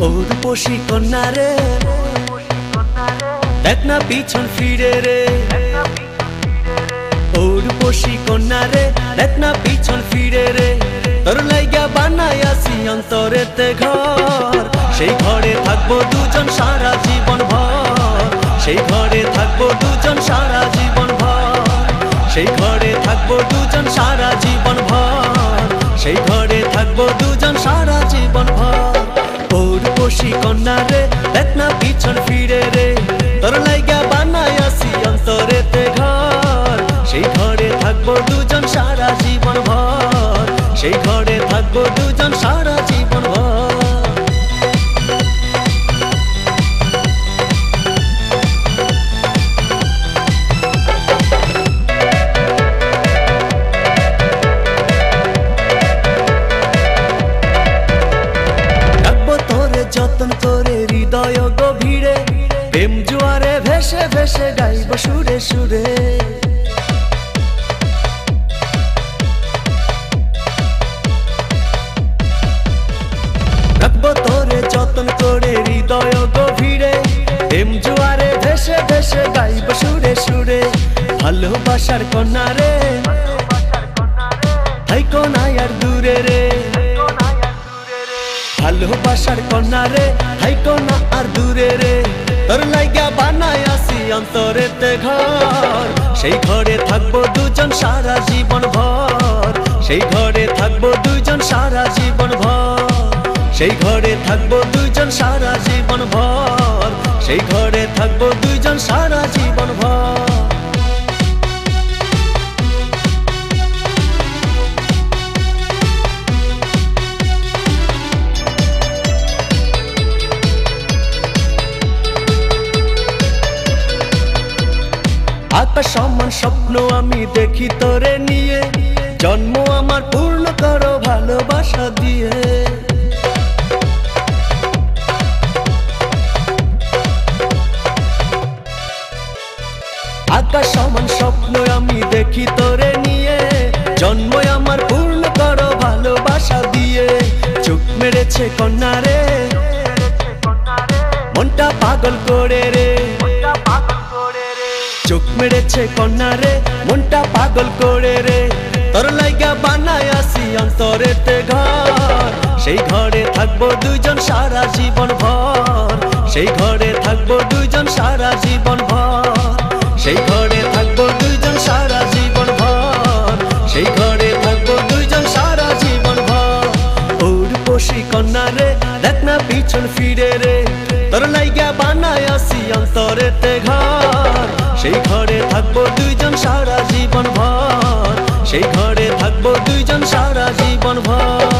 রূপসী কন্যা রে, দেখ না পিছন ফিরে রে। ও রূপসী কন্যা রে, দেখ না পিছন ফিরে রে। তোর লাইগা বানাইয়াছি অন্তরেতে ঘর, সেই ঘরে থাকবো দুজন সারা জীবন ভর। সেই ঘরে থাকবো দুজন সারা জীবন ভর। সেই ঘরে থাকবো দুজন সারা জীবন ভর। সেই ঘরে থাকবো দুজন সারা জীবন ভর। ও রূপসী কন্যা রে, দেখ না পিছন ফিরে রে। তোর লাইগা বানাইয়াছি অন্তরেতে ঘর, সেই ঘরে থাকবো দুজন সারা জীবন ভর। সেই ঘরে থাকবো দুজন সারা জীবন ভর। যতন করে হৃদয় গভীরে, প্রেম জোয়ারে ভেসে ভেসে গাইব সুরে সুরে। রাখবো তোরে যতন করে হৃদয় গভীরে, প্রেম জোয়ারে ভেসে ভেসে গাইব সুরে সুরে। ভালোবাসার কন্যা রে, থাইকো না আর দূরে রে। ভালোবাসার কন্যা রে, থাইকো না আর দূরে রে। তোর লাইগা বানাইয়াছি অন্তরেতে ঘর, সেই ঘরে থাকবো দুজন সারা জীবন ভর। সেই ঘরে থাকবো দুজন সারা জীবন ভর। সেই ঘরে থাকবো দুজন সারা জীবন ভর। সেই ঘরে থাকবো দুজন সারা জীবন ভর। আকাশ সমান স্বপ্ন আমি দেখি তোরে নিয়ে, জন্ম আমার পূর্ণ করো ভালোবাসা দিয়ে। আকাশ সমান স্বপ্ন আমি দেখি তোরে নিয়ে, জন্ম আমার পূর্ণ করো ভালোবাসা দিয়ে। চোখ মেরেছে কন্যা রে, মনটা পাগল করে রে। চোখ মেরেছে কন্যা রে, মনটা পাগল করে রে। তোর লাইগা বানাইয়াছি অন্তরেতে ঘর, সেই ঘরে থাকবো দুজন সারা জীবন ভর। সেই ঘরে থাকবো দুজন সারা জীবন ভর। সেই ঘরে থাকবো দুজন সারা জীবন ভর। সেই ঘরে থাকবো দুজন সারা জীবন ভর। ও রূপসী কন্যা রে, দেখ না পিছন ফিরে রে। তোর লাইগা বানাইয়াছি অন্তরেতে ঘর, সেই ঘরে থাকবো দুইজন সারা জীবন ভর। সেই ঘরে থাকবো দুইজন সারা জীবন ভর।